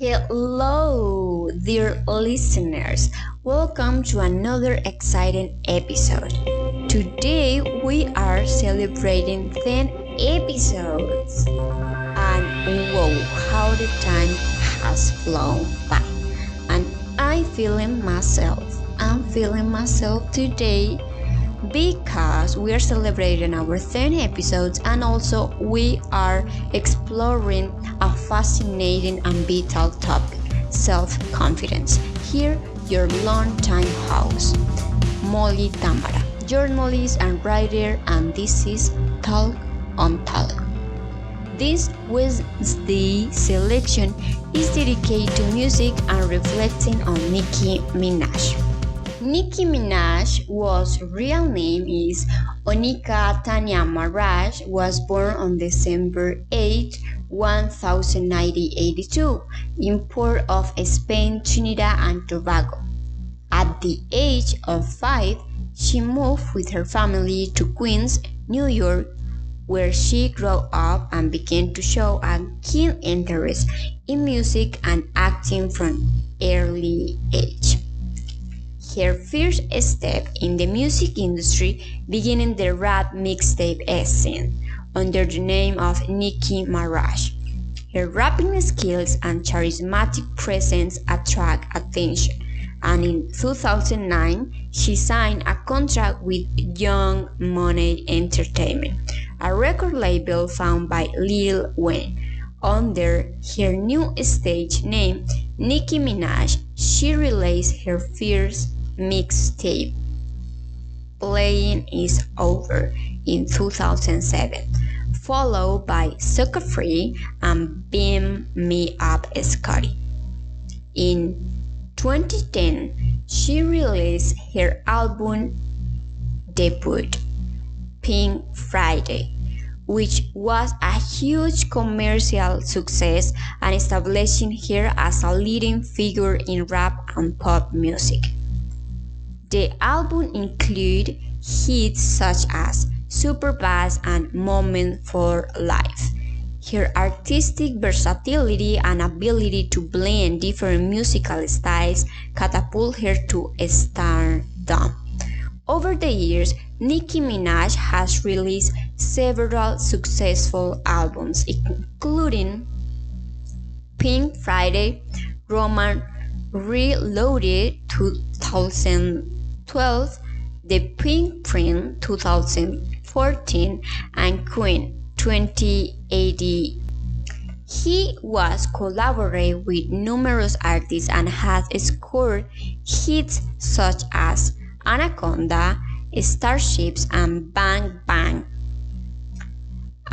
Hello, dear listeners. Welcome to another exciting episode. Today we are celebrating 10 episodes. And whoa, how the time has flown by. And I'm feeling myself today because we are celebrating our 10 episodes and also we are exploring a fascinating and vital topic, self-confidence. Here, your longtime host, Molly Tamara, journalist and writer, and this is Talk on Talk. This Wednesday selection is dedicated to music and reflecting on Nicki Minaj. Nicki Minaj, whose real name is Onika Tanya Maraj, was born on December 8, 1982, in Port of Spain, Trinidad and Tobago. At the age of 5, she moved with her family to Queens, New York, where she grew up and began to show a keen interest in music and acting from early age. Her first step in the music industry began in the rap mixtape scene under the name of Nicki Minaj. Her rapping skills and charismatic presence attract attention, and in 2009 she signed a contract with Young Money Entertainment, a record label founded by Lil Wayne. Under her new stage name, Nicki Minaj, she released her first mixtape, Playing Is Over, in 2007, followed by Sucker Free and Beam Me Up Scotty. In 2010, she released her album debut, Pink Friday, which was a huge commercial success and establishing her as a leading figure in rap and pop music. The album included hits such as Superbass and Moment for Life. Her artistic versatility and ability to blend different musical styles catapulted her to stardom. Over the years, Nicki Minaj has released several successful albums, including Pink Friday, Roman Reloaded 2012, The Pink Print 2014, and Queen 2018. He was collaborated with numerous artists and has scored hits such as Anaconda, Starships, and Bang Bang,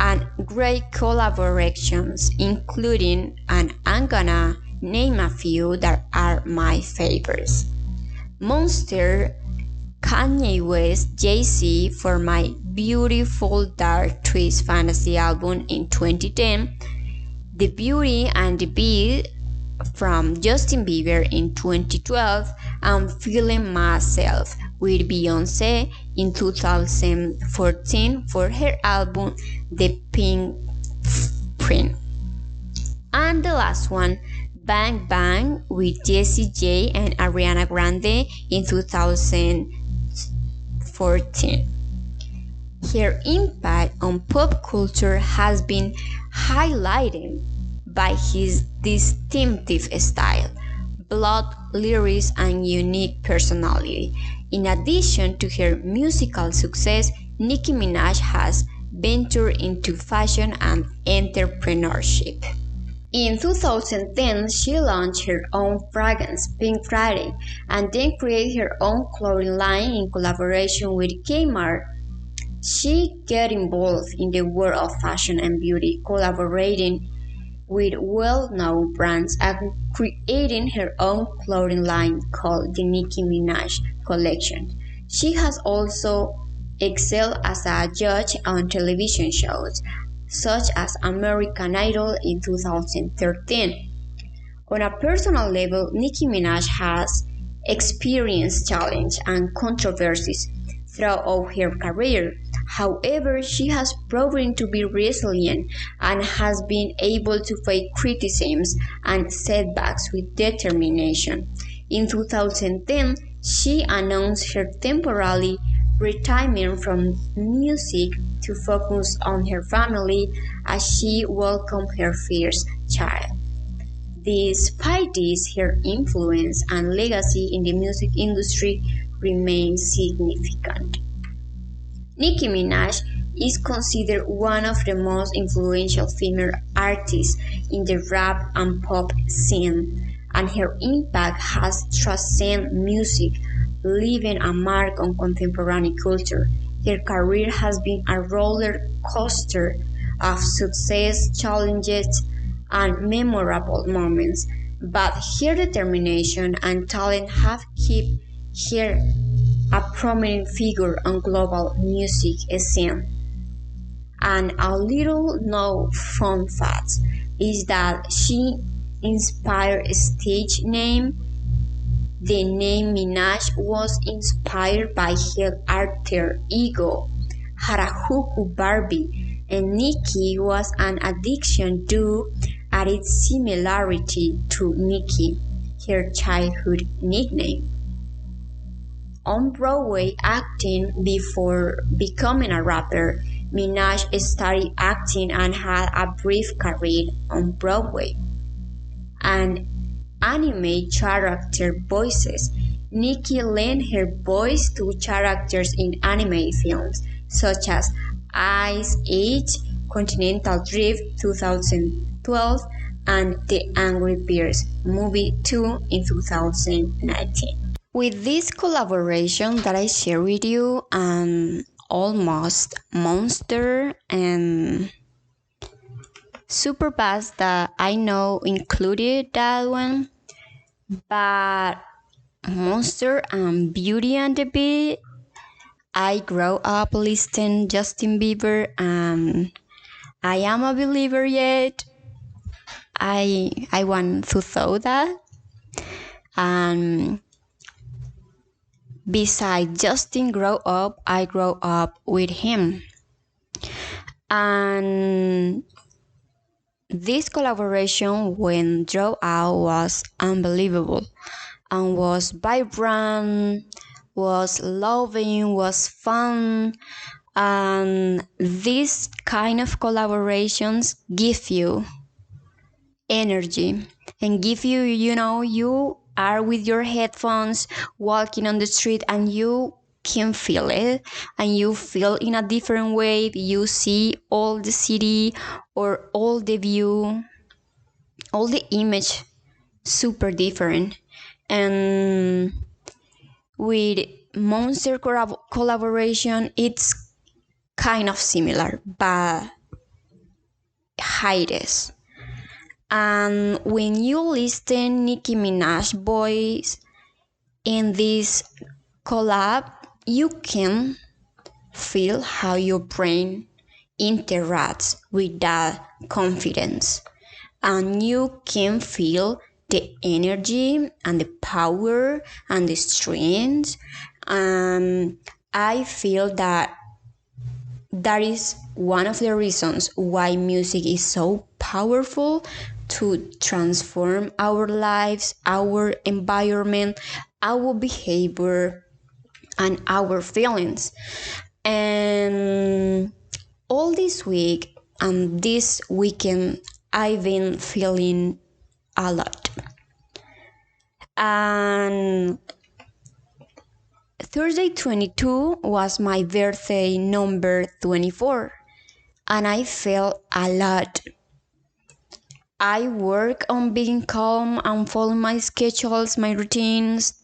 and great collaborations including, and I'm gonna name a few that are my favorites: Monster, Kanye West, Jay-Z for My Beautiful Dark Twist Fantasy album in 2010, The Beauty and the Beast from Justin Bieber in 2012, and Feeling Myself with Beyoncé in 2014 for her album The Pink Print. And the last one, Bang Bang with Jessie J and Ariana Grande in 2014. Her impact on pop culture has been highlighted by his distinctive style, bold lyrics, and unique personality. In addition to her musical success, Nicki Minaj has ventured into fashion and entrepreneurship. In 2010, she launched her own fragrance, Pink Friday, and then created her own clothing line in collaboration with Kmart. She got involved in the world of fashion and beauty, collaborating with well-known brands and creating her own clothing line called the Nicki Minaj Collection. She has also excelled as a judge on television shows, such as American Idol in 2013. On a personal level, Nicki Minaj has experienced challenge and controversies throughout her career. However, she has proven to be resilient and has been able to face criticisms and setbacks with determination. In 2010, she announced her temporary retirement from music to focus on her family as she welcomed her first child. Despite this, her influence and legacy in the music industry remain significant. Nicki Minaj is considered one of the most influential female artists in the rap and pop scene, and her impact has transcended music, leaving a mark on contemporary culture. Her career has been a roller coaster of success, challenges, and memorable moments, but her determination and talent have kept her a prominent figure on global music scene. And a little known fun fact is that she inspired stage name. The name Minaj was inspired by her alter ego, Harajuku Barbie, and Nicki was an addiction due at its similarity to Nicki, her childhood nickname. On Broadway acting before becoming a rapper, Minaj studied acting and had a brief career on Broadway. And anime character voices. Nicki lent her voice to characters in anime films such as Ice Age, Continental Drift 2012, and The Angry Birds movie 2 in 2019. With this collaboration that I share with you, Almost Monster and Superbass that I know included that one, but Monster and Beauty and the Beast, I grew up listening Justin Bieber and I am a believer yet. I want to throw that. And besides Justin I grew up with him. And this collaboration when draw out was unbelievable and was vibrant, was loving, was fun, and these kind of collaborations give you energy and give you, you are with your headphones walking on the street and you can feel it and you feel in a different way. You see all the city or all the view, all the image super different. And with Monster collaboration, it's kind of similar, but hides. And when you listen Nicki Minaj voice in this collab, you can feel how your brain interacts with that confidence. And you can feel the energy and the power and the strength. I feel that is one of the reasons why music is so powerful to transform our lives, our environment, our behavior, and our feelings. And all this week and this weekend, I've been feeling a lot. And Thursday 22 was my birthday number 24, and I felt a lot. I work on being calm and following my schedules, my routines,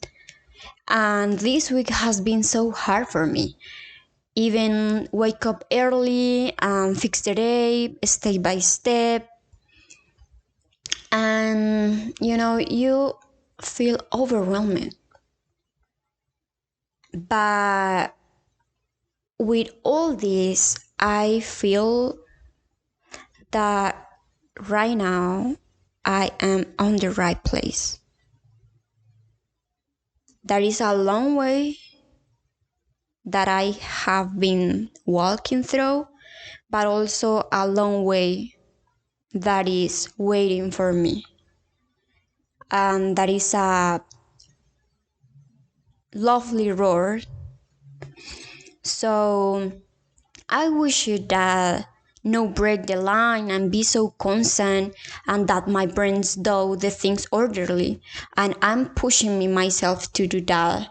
and this week has been so hard for me. Even wake up early and fix the day step by step, and you feel overwhelmed. But with all this, I feel that right now I am on the right place. There is a long way that I have been walking through, but also a long way that is waiting for me. And that is a lovely road. So I wish you that no break the line and be so constant, and that my brains do the things orderly, and I'm pushing me myself to do that.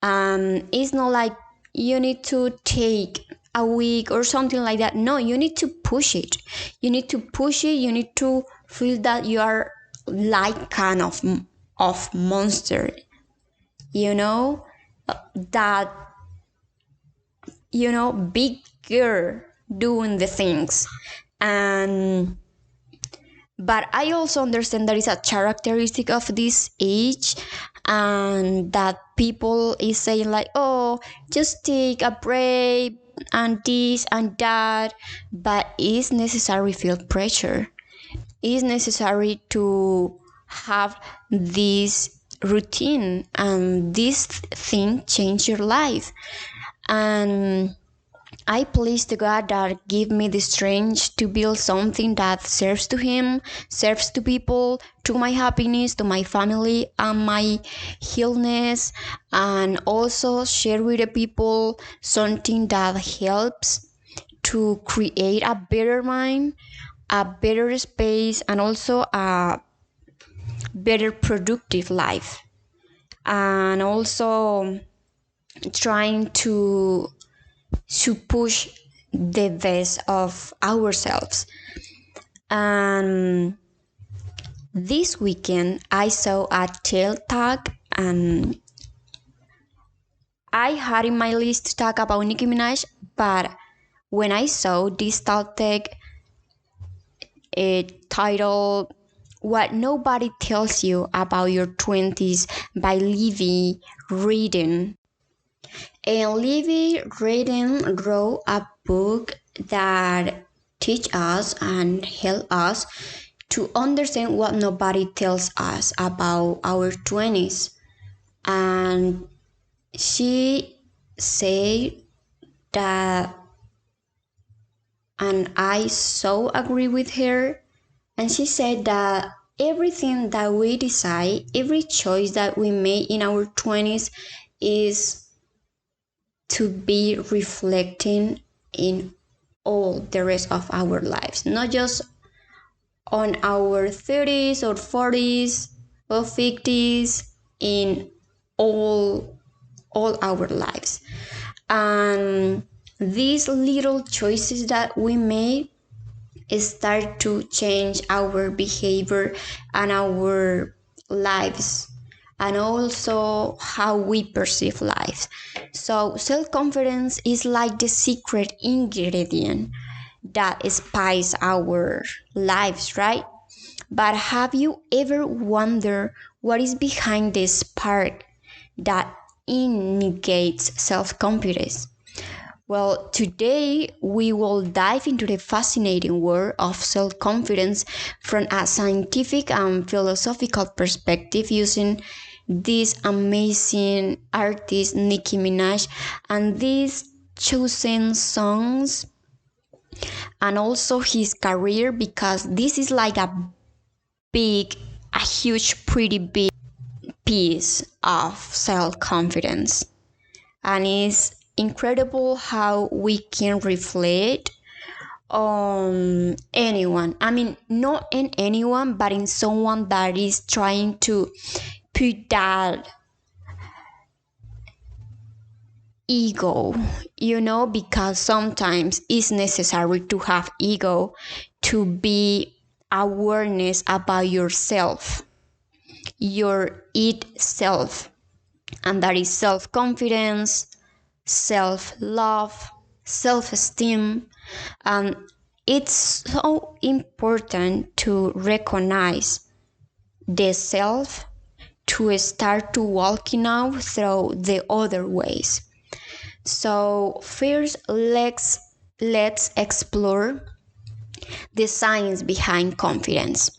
It's not like you need to take a week or something like that. No, you need to push it. You need to push it. You need to feel that you are like kind of monster. You know that big girl doing the things. And but I also understand that it's a characteristic of this age, and that people is saying like, oh, just take a break and this and that, but it's necessary feel pressure. It's necessary to have this routine, and this thing change your life. And I please to God that give me the strength to build something that serves to Him, serves to people, to my happiness, to my family, and my healness, and also share with the people something that helps to create a better mind, a better space, and also a better productive life. And also trying to push the best of ourselves. And this weekend I saw a TED Talk, and I had in my list to talk about Nicki Minaj, but when I saw this TED Talk, it titled "What Nobody Tells You About Your 20s" by Livy Reading. And Livy Reading wrote a book that teach us and help us to understand what nobody tells us about our 20s. And she said that, and I so agree with her, and she said that everything that we decide, every choice that we make in our 20s is to be reflecting in all the rest of our lives, not just on our 30s or 40s or 50s, in all our lives. And these little choices that we made start to change our behavior and our lives, and also how we perceive life. So self-confidence is like the secret ingredient that spices our lives, right? But have you ever wondered what is behind the spark that initiates self-confidence? Well, today we will dive into the fascinating world of self-confidence from a scientific and philosophical perspective, using this amazing artist Nicki Minaj and these chosen songs, and also his career, because this is like a huge, pretty big piece of self-confidence. And it's incredible how we can reflect on anyone. I mean, not in anyone, but in someone that is trying to put that ego, because sometimes it's necessary to have ego to be awareness about yourself, your it self, and that is self-confidence, self-love, self-esteem. And it's so important to recognize the self to start to walking out through the other ways. So first, let's explore the science behind confidence.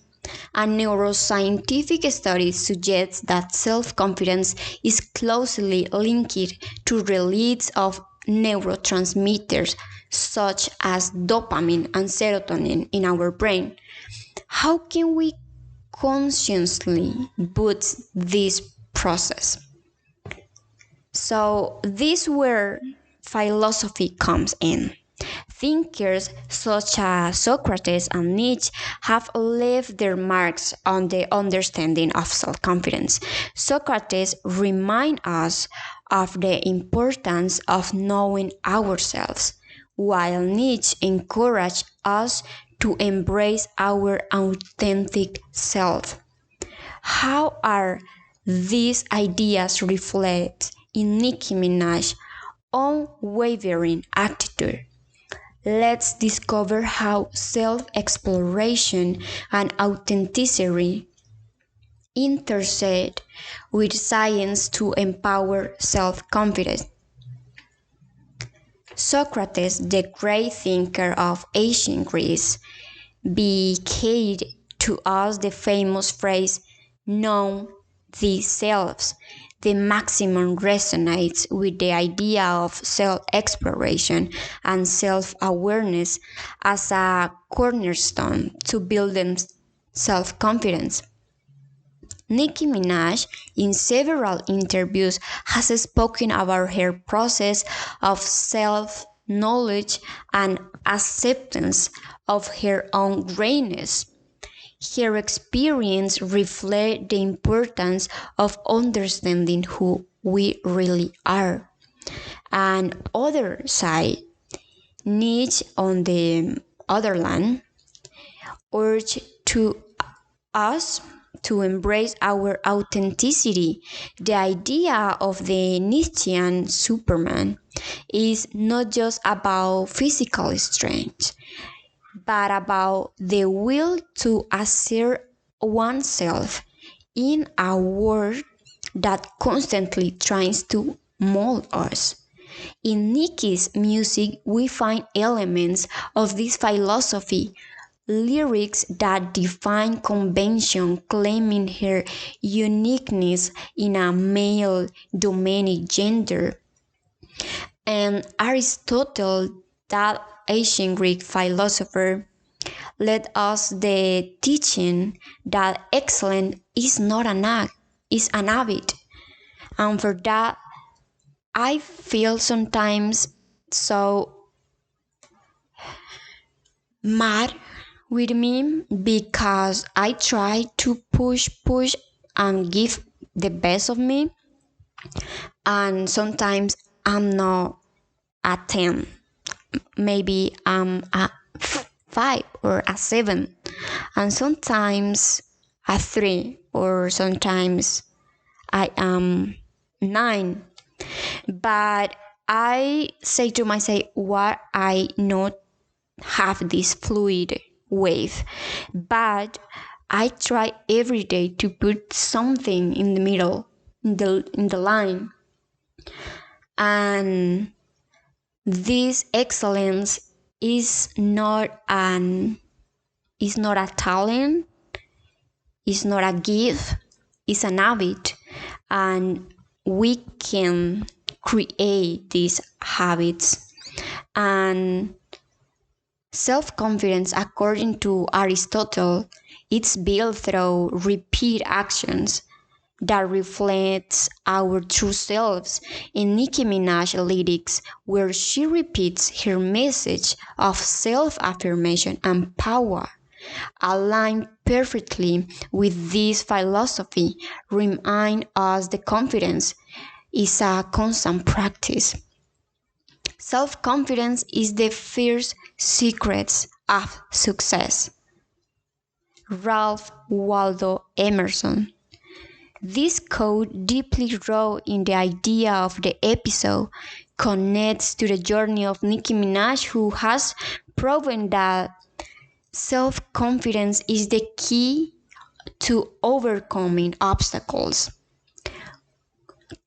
A neuroscientific study suggests that self-confidence is closely linked to release of neurotransmitters such as dopamine and serotonin in our brain. How can we consciously boost this process? So, this is where philosophy comes in. Thinkers such as Socrates and Nietzsche have left their marks on the understanding of self-confidence. Socrates reminds us of the importance of knowing ourselves, while Nietzsche encouraged us to embrace our authentic self. How are these ideas reflected in Nicki Minaj's unwavering attitude? Let's discover how self-exploration and authenticity intersect with science to empower self-confidence. Socrates, the great thinker of ancient Greece, bequeathed to us the famous phrase, "Know thyself." The maximum resonates with the idea of self-exploration and self-awareness as a cornerstone to building self-confidence. Nicki Minaj, in several interviews, has spoken about her process of self-knowledge and acceptance of her own greatness. Her experience reflects the importance of understanding who we really are. And other side, Nietzsche, on the other hand, urged to us to embrace our authenticity. The idea of the Nietzschean Superman is not just about physical strength, but about the will to assert oneself in a world that constantly tries to mold us. In Nicki's music, we find elements of this philosophy, lyrics that define convention, claiming her uniqueness in a male-dominated gender. And Aristotle, that ancient Greek philosopher, led us the teaching that excellence is not an act, is an habit. And for that, I feel sometimes so mad with me because I try to push and give the best of me, and sometimes I'm not a 10, maybe I'm a 5 or a 7, and sometimes a 3, or sometimes I am 9. But I say to myself, what I not have this fluid wave, but I try every day to put something in the middle, in the line. And this excellence is not a talent, it's not a gift, it's an habit, and we can create these habits. And self-confidence, according to Aristotle, it's built through repeat actions that reflects our true selves. In Nicki Minaj lyrics, where she repeats her message of self-affirmation and power, align perfectly with this philosophy, remind us the confidence is a constant practice. Self-confidence is the first secret of success. Ralph Waldo Emerson. This quote, deeply rooted in the idea of the episode, connects to the journey of Nicki Minaj, who has proven that self-confidence is the key to overcoming obstacles.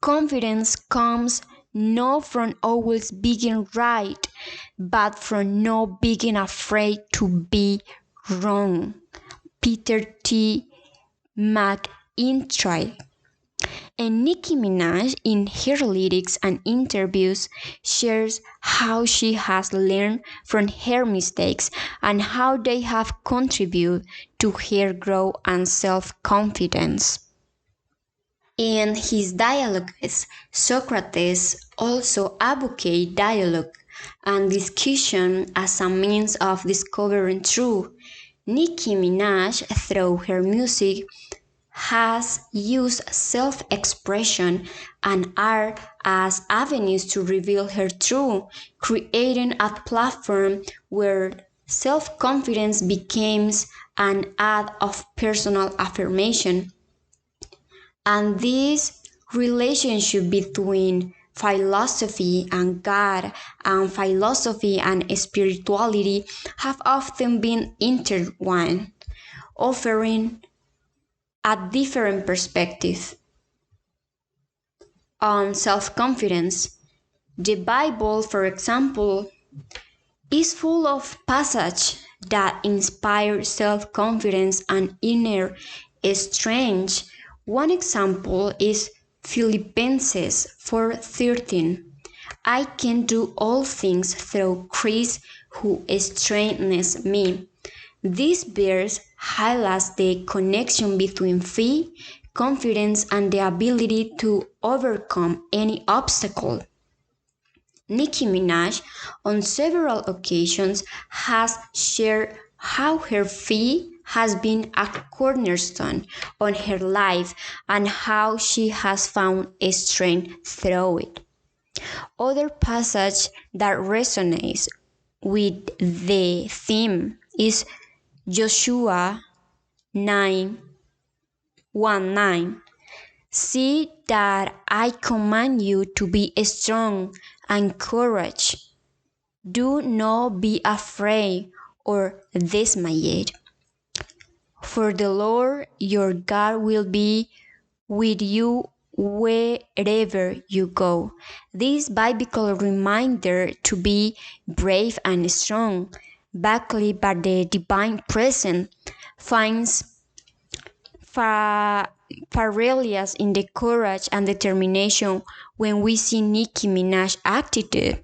Confidence comes not from always being right, but from not being afraid to be wrong. Peter T. McIntyre. And Nicki Minaj, in her lyrics and interviews, shares how she has learned from her mistakes and how they have contributed to her growth and self-confidence. In his dialogues, Socrates also advocates dialogue and discussion as a means of discovering truth. Nicki Minaj, through her music, has used self-expression and art as avenues to reveal her truth, creating a platform where self-confidence becomes an act of personal affirmation. And this relationship between philosophy and God and philosophy and spirituality have often been intertwined, offering a different perspective on self-confidence. The Bible, for example, is full of passages that inspire self-confidence and inner strength. One example is Philippians 4:13. I can do all things through Christ who strengthens me. This verse highlights the connection between faith, confidence, and the ability to overcome any obstacle. Nicki Minaj, on several occasions, has shared how her faith has been a cornerstone on her life and how she has found strength through it. Other passage that resonates with the theme is Joshua 9:1-9. See that I command you to be strong and courage. Do not be afraid or dismayed. For the Lord your God will be with you wherever you go. This biblical reminder to be brave and strong, backed by the divine presence, finds parallels in the courage and determination when we see Nicki Minaj's attitude.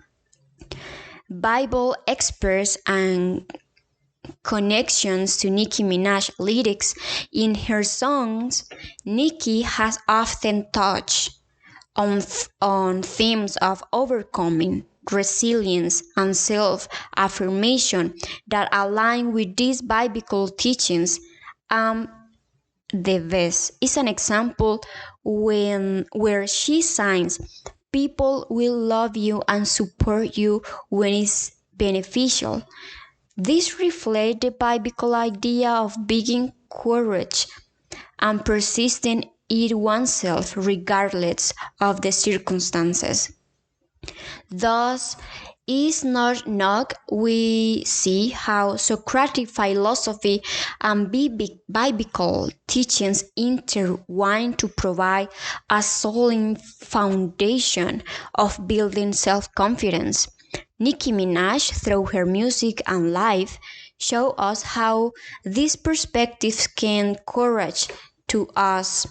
Bible experts and connections to Nicki Minaj lyrics in her songs. Nicki has often touched on themes of overcoming, resilience, and self-affirmation that align with these biblical teachings. The best is an example where she sings, people will love you and support you when it's beneficial. This reflects the biblical idea of being courage and persisting in oneself regardless of the circumstances. Thus, is not we see how Socratic philosophy and biblical teachings intertwine to provide a solid foundation of building self-confidence. Nicki Minaj, through her music and life, show us how these perspectives can encourage to us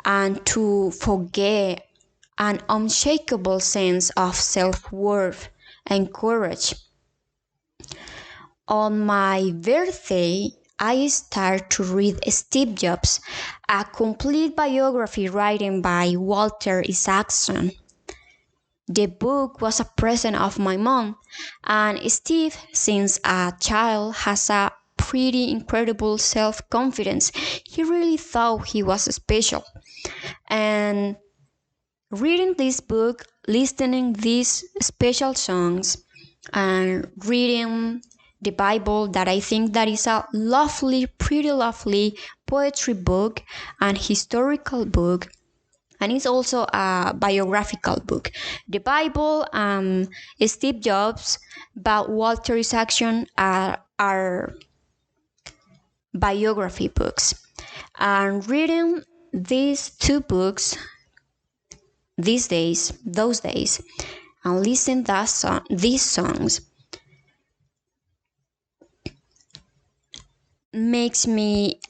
and to forget an unshakable sense of self-worth and courage. On my birthday, I started to read Steve Jobs, a complete biography written by Walter Isaacson. The book was a present of my mom, and Steve, since a child, has a pretty incredible self-confidence. He really thought he was special. And reading this book, listening these special songs, and reading the Bible, that I think that is a lovely, pretty lovely poetry book and historical book, and it's also a biographical book. The Bible, Steve Jobs, but Walter Isaacson are biography books. And reading these two books those days, and listen these songs makes me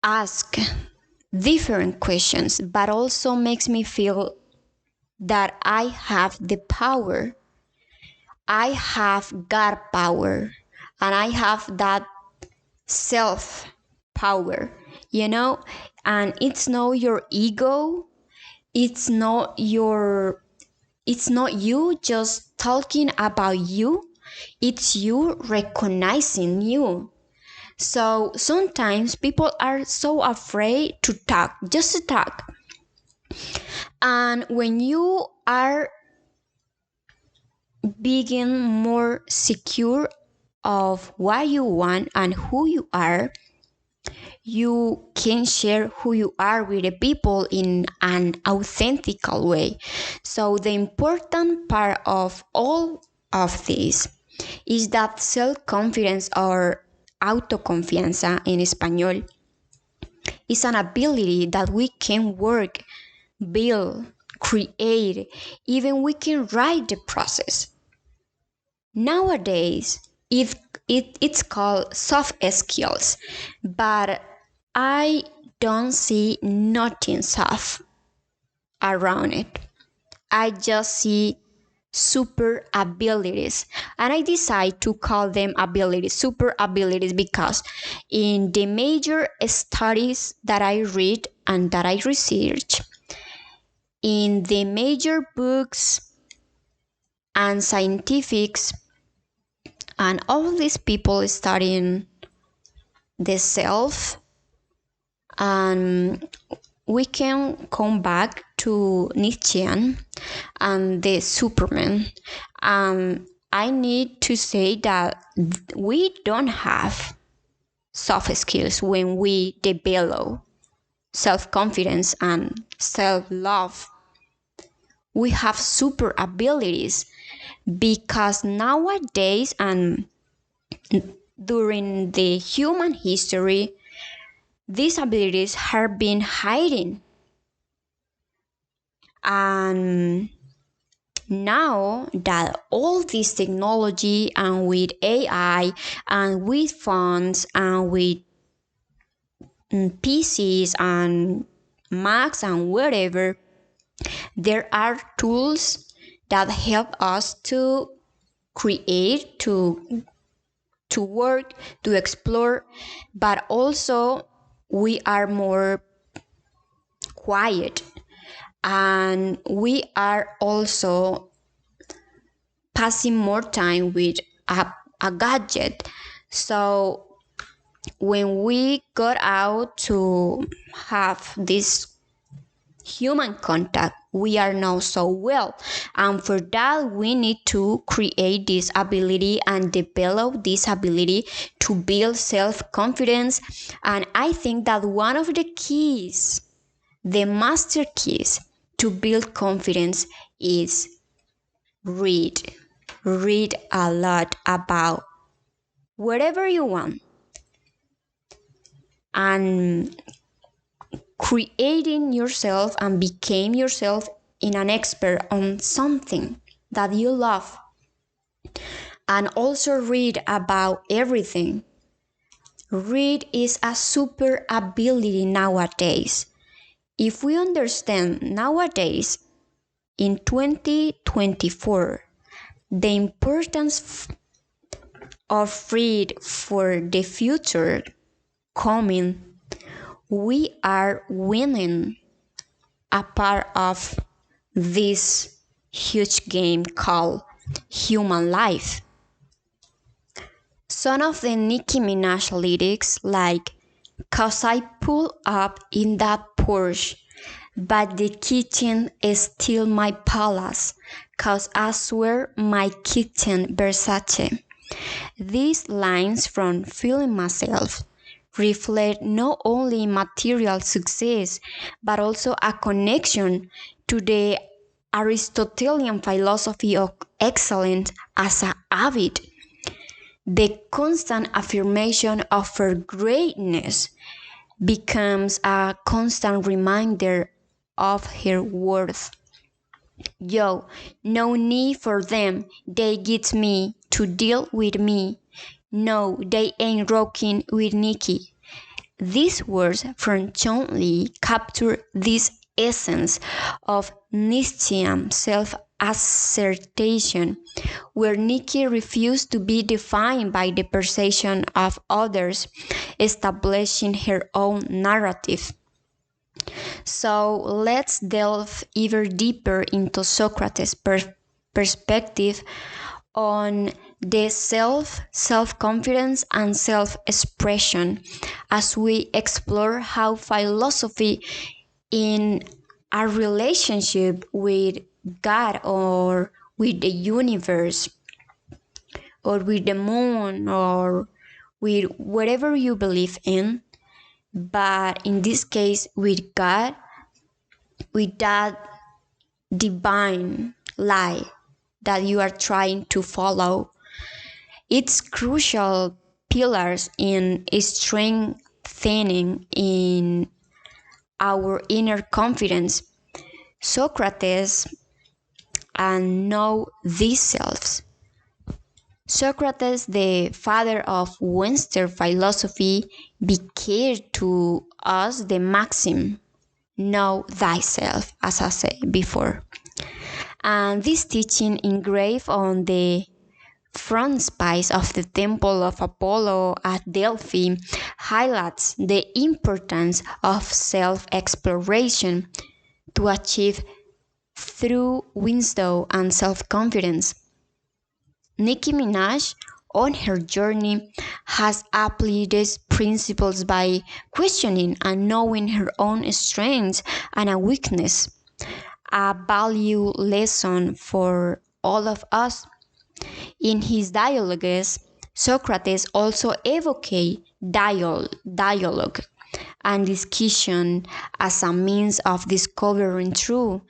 ask different questions, but also makes me feel that I have the power. I have God power, and I have that self power, you know? And it's not your ego, it's not you just talking about you, it's you recognizing you. So sometimes people are so afraid to talk, just to talk. And when you are being more secure of what you want and who you are, you can share who you are with the people in an authentic way. So the important part of all of this is that self-confidence, or autoconfianza in español, is an ability that we can work, build, create, even we can write the process. Nowadays, it's called soft skills, but I don't see nothing soft around it. I just see super abilities, and I decide to call them abilities, super abilities, because in the major studies that I read and that I research, in the major books and scientifics, and all these people studying the self, and we can come back to Nietzsche and the Superman. I need to say that we don't have soft skills when we develop self-confidence and self-love. We have super abilities, because nowadays and during the human history, these abilities have been hiding. And now that all this technology, and with AI, and with phones, and with PCs and Macs and whatever, there are tools that help us to create, to work, to explore, but also we are more quiet, and we are also passing more time with a gadget. So when we got out to have this human contact, we are not so well, and for that we need to create this ability and develop this ability to build self-confidence. And I think that one of the keys, the master keys to build confidence, is read a lot about whatever you want, and creating yourself and became yourself in an expert on something that you love. And also read about everything. Read is a super ability nowadays. If we understand nowadays, in 2024, the importance of read for the future coming, we are winning a part of this huge game called human life. Some of the Nicki Minaj lyrics, like, "'Cause I pull up in that Porsche, but the kitchen is still my palace, 'cause I swear my kitchen Versace." These lines from Feeling Myself reflect not only material success, but also a connection to the Aristotelian philosophy of excellence as a habit. The constant affirmation of her greatness becomes a constant reminder of her worth. Yo, no need for them, they get me to deal with me. No, they ain't rocking with Nicki. These words from Chun Li capture this essence of Nietzschean self-assertion, where Nicki refused to be defined by the perception of others, establishing her own narrative. So let's delve even deeper into Socrates' perspective on the self-confidence and self-expression as we explore how philosophy in a relationship with God or with the universe or with the moon or with whatever you believe in, but in this case with God, with that divine lie that you are trying to follow. It's crucial pillars in strengthening in our inner confidence. Socrates and know these selves. Socrates, the father of Western philosophy, became to us the maxim, know thyself, as I said before. And this teaching engraved on the frontispiece of the Temple of Apollo at Delphi highlights the importance of self-exploration to achieve through wisdom and self-confidence. Nicki Minaj, on her journey, has applied these principles by questioning and knowing her own strengths and a weakness, a value lesson for all of us. In his dialogues, Socrates also evoked dialogue and discussion as a means of discovering truth.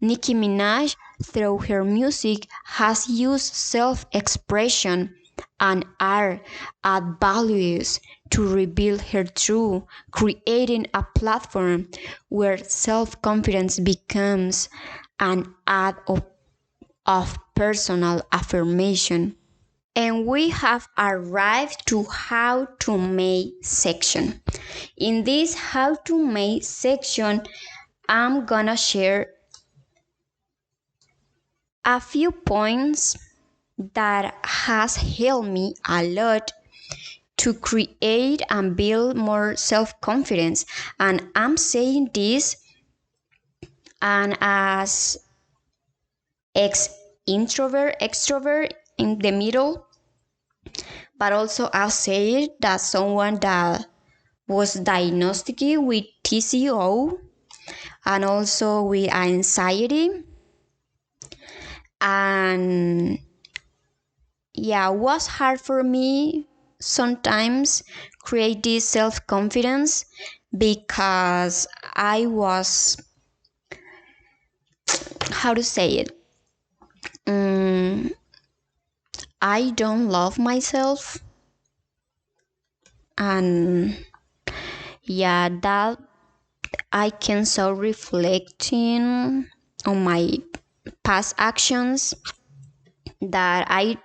Nicki Minaj, through her music, has used self-expression and art as values to reveal her truth, creating a platform where self-confidence becomes an act of personal affirmation. And we have arrived to how to make section. In this how to make section, I'm gonna share a few points that has helped me a lot to create and build more self-confidence. And I'm saying this and as extrovert in the middle, but also I'll say that someone that was diagnosed with TCO and also with anxiety. And yeah, it was hard for me sometimes create this self-confidence because I was, how to say it, I don't love myself. And yeah, that I can so reflecting on my past actions that I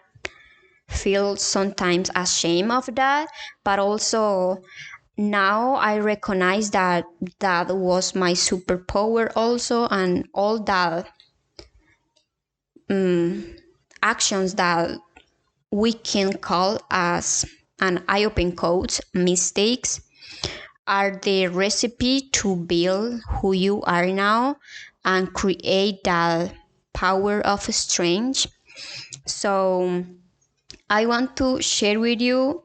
feel sometimes ashamed of that, but also now I recognize that that was my superpower also, and all that actions that we can call as, and I open quotes, mistakes, are the recipe to build who you are now and create that power of strength. So I want to share with you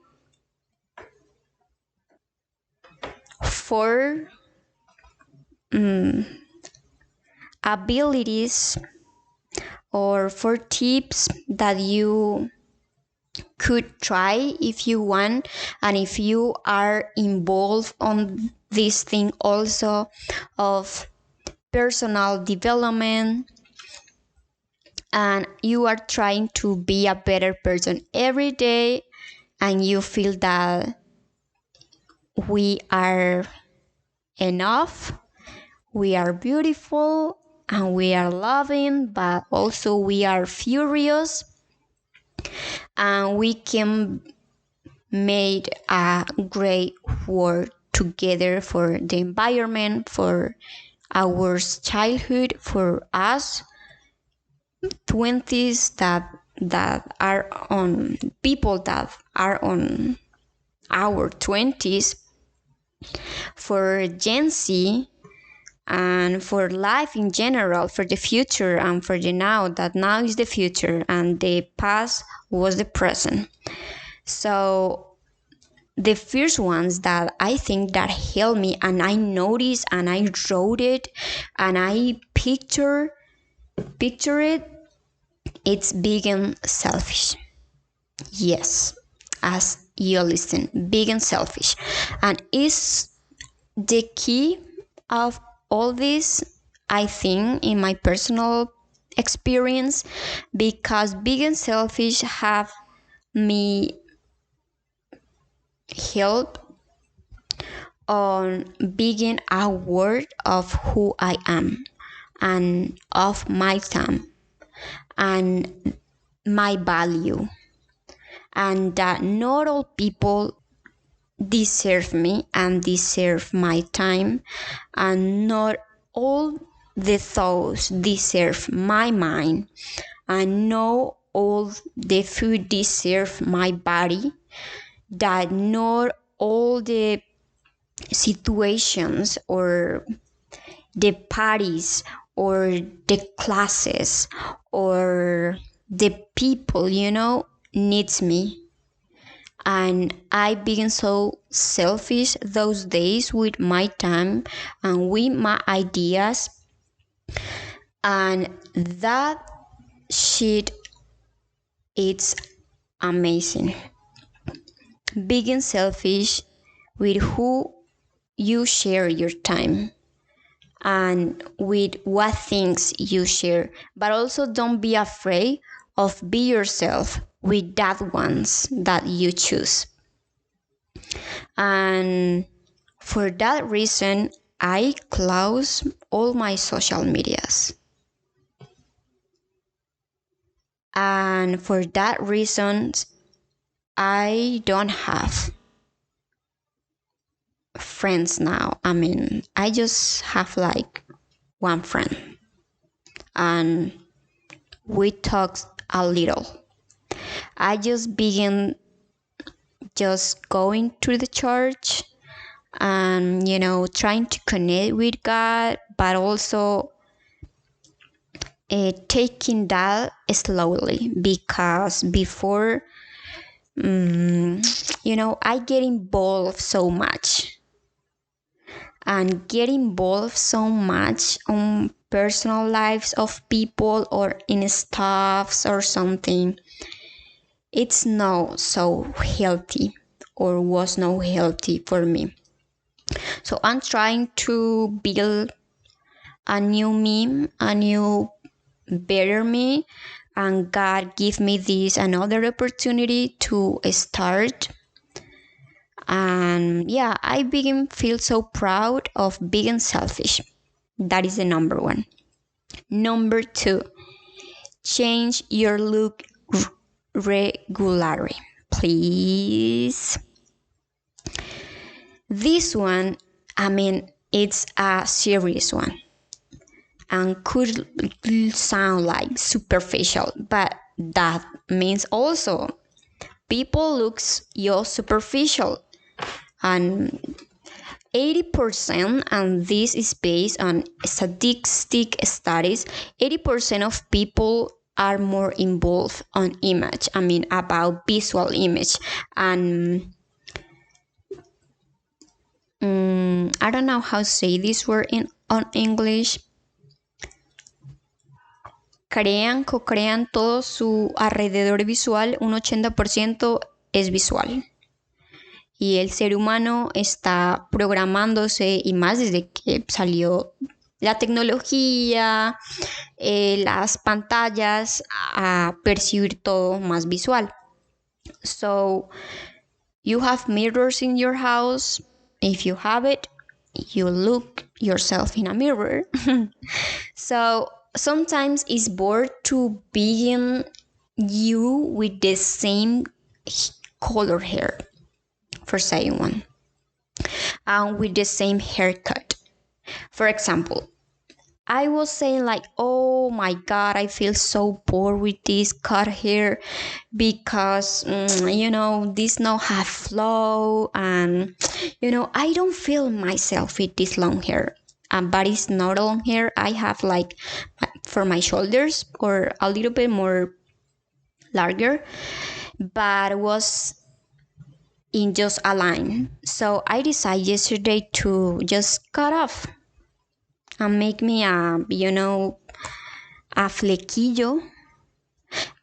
4 abilities or 4 tips that you could try if you want, and if you are involved on this thing also of personal development and you are trying to be a better person every day, and you feel that we are enough, we are beautiful, and we are loving, but also we are furious, and we can make a great world together for the environment, for our childhood, for us 20s that are on people that are on our 20s, for Gen Z, and for life in general, for the future and for the now, that now is the future and the past was the present. So the first ones that I think that helped me, and I noticed and I wrote it and I picture it, it's big and selfish. Yes, as you listen, big and selfish. And is the key of all this, I think, in my personal experience, because big and selfish have me help on being aware of who I am and of my time and my value, and that not all people deserve me and deserve my time, and not all the thoughts deserve my mind, and not all the food deserve my body, that not all the situations or the parties or the classes or the people, needs me. And I began so selfish those days with my time and with my ideas, and that shit, it's amazing. Being selfish with who you share your time and with what things you share, but also don't be afraid of be yourself with that ones that you choose. And for that reason, I close all my social medias. And for that reason, I don't have friends now. I mean, I just have like one friend, and we talk a little. I just began just going to the church and, trying to connect with God, but also taking that slowly, because before, I get involved so much. And get involved so much on personal lives of people or in stuffs or something, it's not so healthy, or was not healthy for me. So I'm trying to build a new me, a new better me, and God give me this another opportunity to start. And yeah, I begin feel so proud of being selfish. That is the number one. Number two, change your look regularly, please. This one, I mean, it's a serious one and could sound like superficial, but that means also people looks you superficial, and 80%, and this is based on statistic studies, 80% of people are more involved on image, I mean about visual image. And I don't know how to say this word on English. Co-crean todo su alrededor visual, un 80% es visual. Y el ser humano está programándose, y más desde que salió la tecnología, las pantallas, a percibir todo más visual. So, you have mirrors in your house. If you have it, you look yourself in a mirror. So, sometimes it's bored to being you with the same color hair, for saying one. and with the same haircut. For example, I was saying like, oh my God, I feel so bored with this cut hair because, this not have flow, and, I don't feel myself with this long hair. But it's not long hair. I have like for my shoulders or a little bit more larger, but was in just a line. So I decided yesterday to just cut off and make me a flequillo,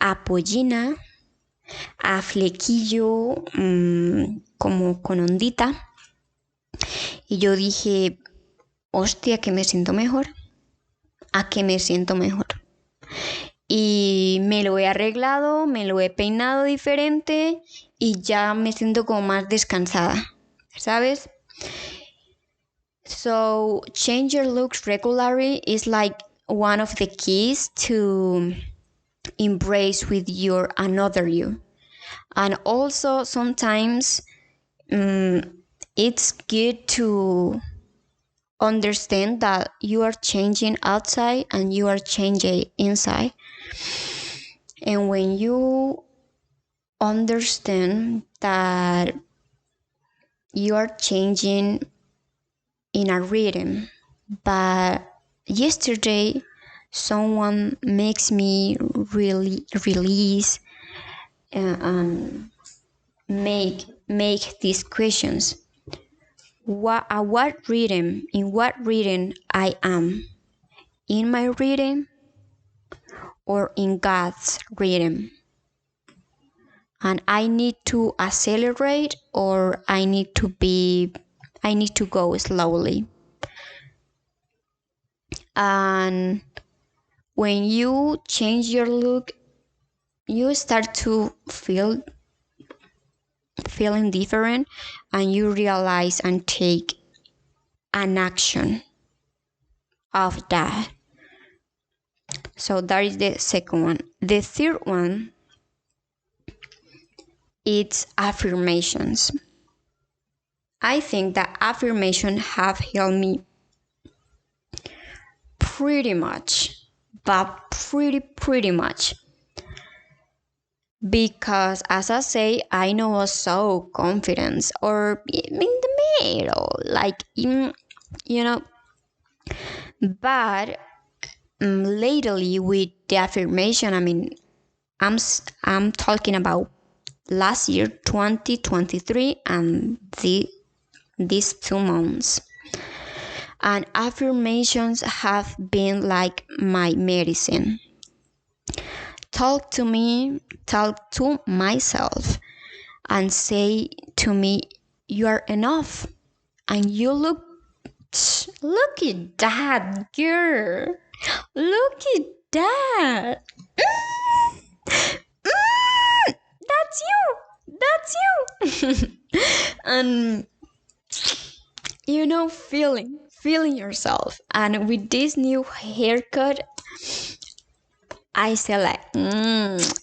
a pollina, a flequillo como con ondita. Y yo dije, hostia, que me siento mejor. ¿A que me siento mejor? Y me lo he arreglado, me lo he peinado diferente y ya me siento como más descansada, ¿sabes? So change your looks regularly is like one of the keys to embrace with your another you. And also sometimes it's good to understand that you are changing outside and you are changing inside. And when you understand that you are changing in a rhythm, but yesterday someone makes me really release and make these questions. What rhythm, in what rhythm I am, in my rhythm or in God's rhythm? And I need to accelerate or I need to go slowly. And when you change your look, you start to feeling different, and you realize and take an action of that. So that is the second one. The third one, it's affirmations. I think that affirmations have helped me pretty much, but pretty much. Because as I say, I know was so confident or in the middle, like but lately with the affirmation, I mean, I'm talking about last year 2023 and these 2 months, and affirmations have been like my medicine. Talk to myself and say to me, you are enough, and you look at that, girl. Look at that. That's you. And feeling yourself. And with this new haircut, I say like,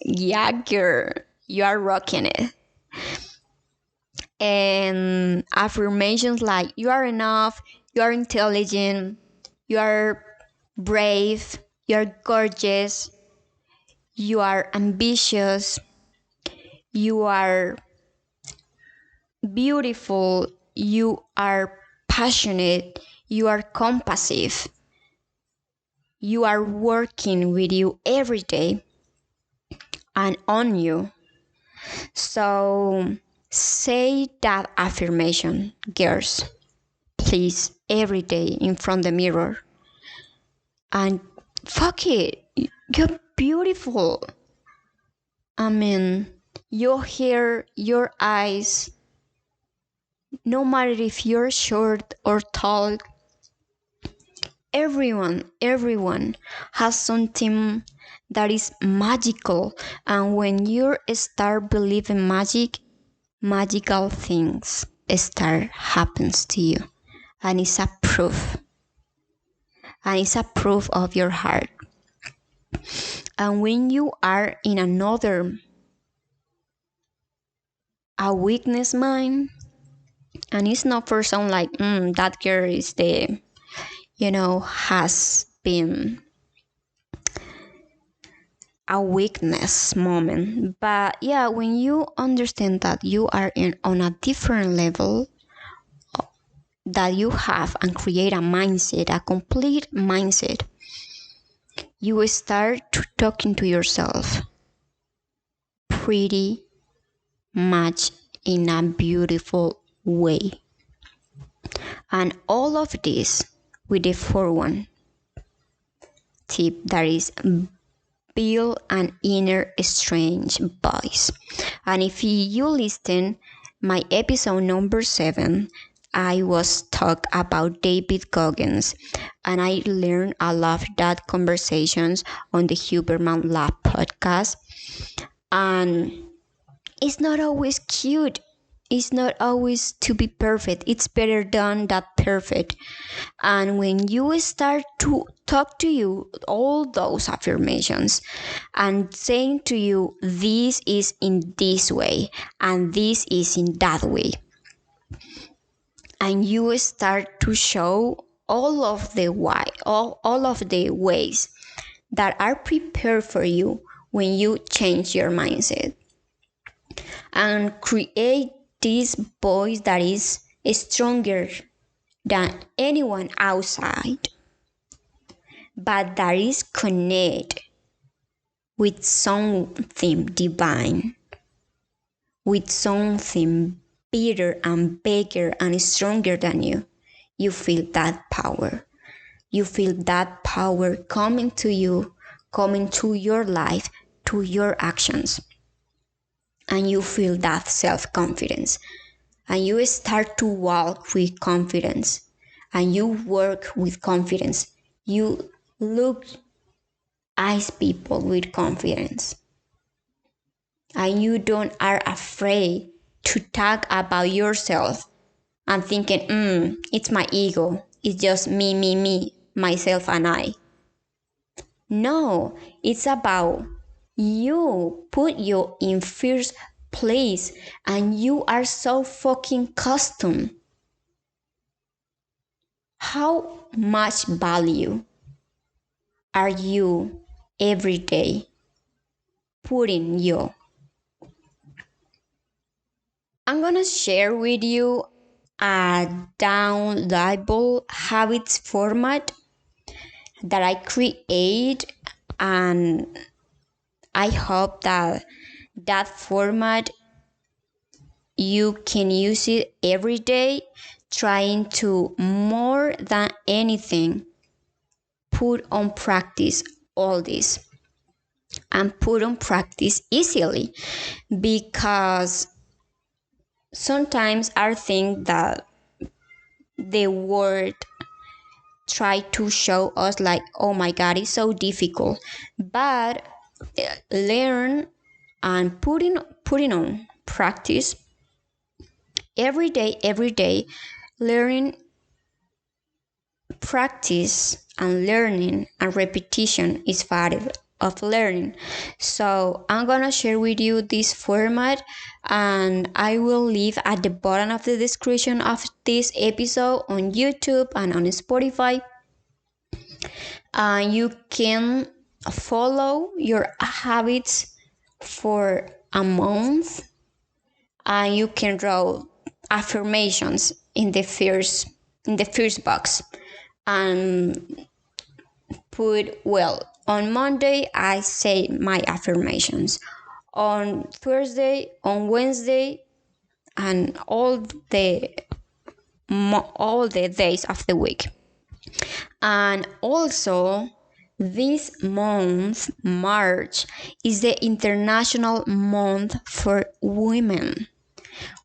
yeah, girl, you are rocking it. And affirmations like, you are enough, you are intelligent, you are brave, you are gorgeous, you are ambitious, you are beautiful, you are passionate, you are compassionate, you are working with you every day and on you. So say that affirmation, girls, please, every day in front of the mirror. And fuck it, you're beautiful. I mean, your hair, your eyes, no matter if you're short or tall, everyone has something that is magical. And when you start believing magical things start happens to you. And it's a proof. And it's a proof of your heart. And when you are in a weakness mind, And it's not for someone like, that girl is has been a weakness moment. But yeah, when you understand that you are on a different level that you have and create a mindset, a complete mindset, you will start talking to yourself pretty much in a beautiful way. And all of this with the 4-1 tip, that is build an inner strange voice. And if you listen my episode number 7, I was talk about David Goggins, and I learned a lot of that conversations on the Huberman Lab podcast. And it's not always cute. It's not always to be perfect. It's better done than perfect. And when you start to talk to you all those affirmations and saying to you, this is in this way and this is in that way, and you start to show all of the ways that are prepared for you when you change your mindset and create this voice that is stronger than anyone outside, but that is connected with something divine, with something bigger and bigger and stronger than you. You feel that power. You feel that power coming to you, coming to your life, to your actions. And you feel that self-confidence. And you start to walk with confidence. And you work with confidence. You look as people with confidence. And you don't are afraid to talk about yourself and thinking, it's my ego. It's just me, myself and I. No, it's about you put you in first place and you are so fucking custom. How much value are you every day putting you? I'm gonna share with you a downloadable habits format that I create, and I hope that format you can use it every day, trying to more than anything put on practice all this and put on practice easily, because sometimes I think that the word try to show us like, oh my god, it's so difficult, but learn and putting on practice every day, learning, practice and learning and repetition is part of learning. So I'm gonna share with you this format, and I will leave at the bottom of the description of this episode on YouTube and on Spotify. You can follow your habits for a month, and you can draw affirmations in the first box and put, well, on Monday I say my affirmations, on Thursday, on Wednesday, and all the days of the week. And also, this month, March, is the International Month for Women.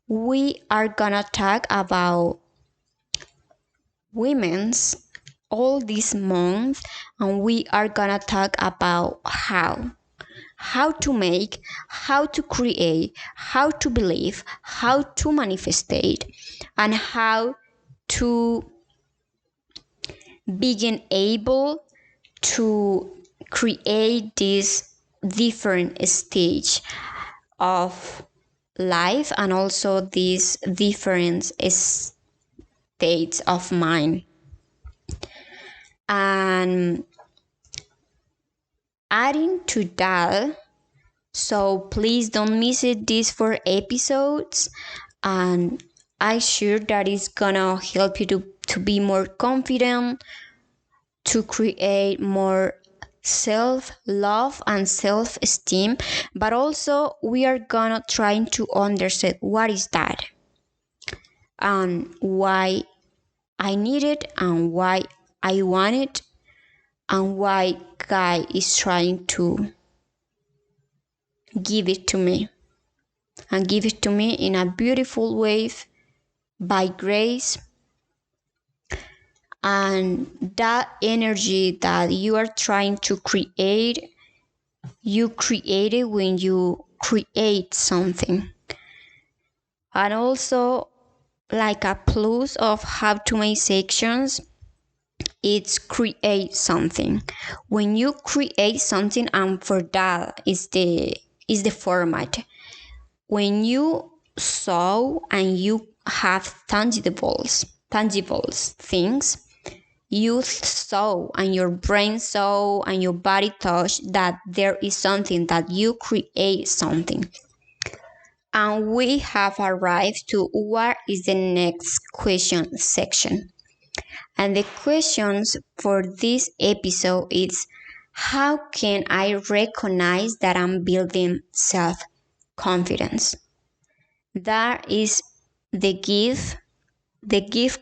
We are gonna talk about women's all this month, and we are gonna talk about how to make, how to create, how to believe, how to manifestate, and how to begin able to create this different stage of life and also these different states of mind. And adding to that, so please don't miss it these 4 episodes, and I'm sure that it's gonna help you to be more confident, to create more self-love and self-esteem, but also we are gonna try to understand what is that and why I need it and why I want it and why God is trying to give it to me and give it to me in a beautiful way by grace. And that energy that you are trying to create, you create it when you create something. And also, like a plus of how to make sections, it's create something. When you create something, and for that is the format. When you saw and you have tangibles things, you saw and your brain saw and your body touched that there is something, that you create something. And we have arrived to what is the next question section. And the questions for this episode is, how can I recognize that I'm building self-confidence? That is the gift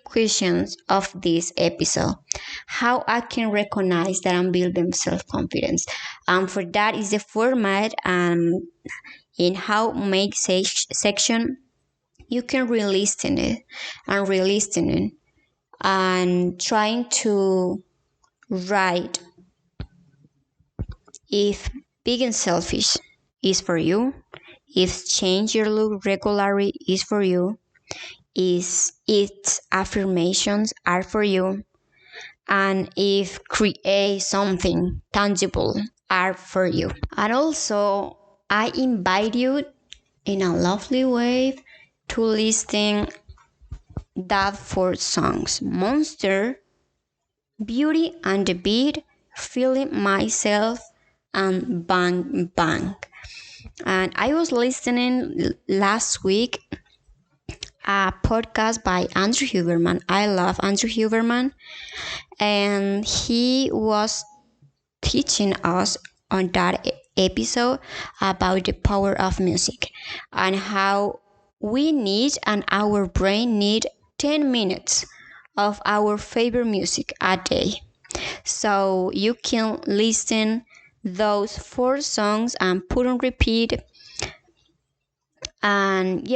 questions of this episode. How I can recognize that I'm building self-confidence. And for that is the format, in how make section, you can re-listen it and trying to write if being selfish is for you, if change your look regularly is for you, is its affirmations are for you, and if create something tangible are for you. And also, I invite you in a lovely way to listen that 4 songs: Monster, Beauty and the Beat, Feeling Myself, and Bang Bang. And I was listening last week a podcast by Andrew Huberman. I love Andrew Huberman, and he was teaching us on that episode about the power of music and how we need and our brain need 10 minutes of our favorite music a day. So you can listen those 4 songs and put on repeat, and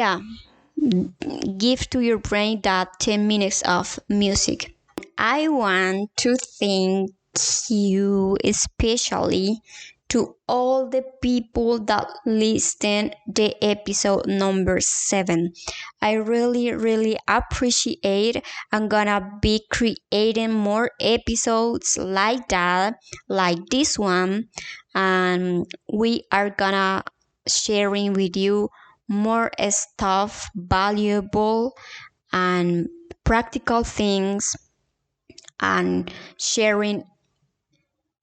give to your brain that 10 minutes of music. I want to thank you especially to all the people that listen the episode number 7. I really appreciate. I'm gonna be creating more episodes like that, like this one, and we are gonna sharing with you more stuff, valuable and practical things, and sharing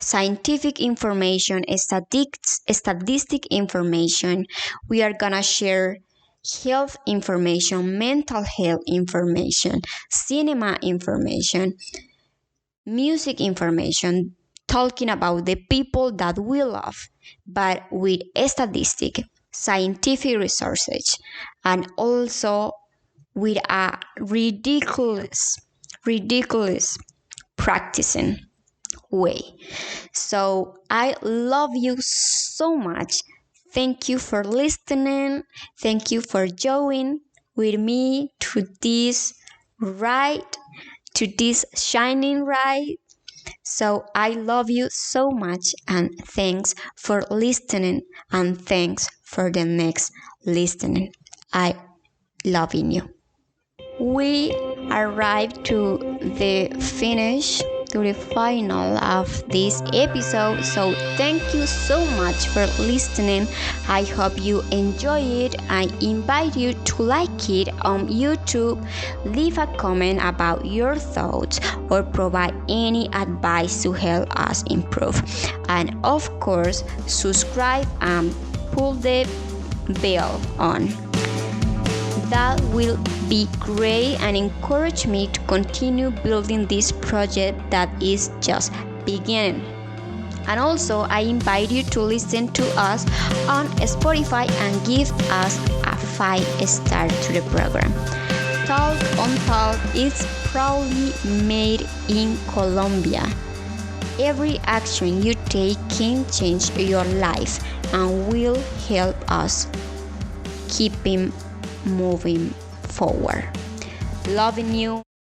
scientific information, statistic information. We are gonna share health information, mental health information, cinema information, music information, talking about the people that we love, but with statistic, scientific resources, and also with a ridiculous practicing way. So I love you so much. Thank you for listening. Thank you for joining with me to this ride, to this shining ride. So I love you so much, and thanks for listening, and thanks for the next listening. I loving you. We arrived to the finish to the final of this episode. So thank you so much for listening. I hope you enjoy it. I invite you to like it on YouTube, leave a comment about your thoughts, or provide any advice to help us improve. And of course, subscribe and pull the bell on. That will be great and encourage me to continue building this project that is just beginning. And also, I invite you to listen to us on Spotify and give us a 5-star to the program. Talk on Talk is proudly made in Colombia. Every action you take can change your life and will help us keep moving forward. Loving you.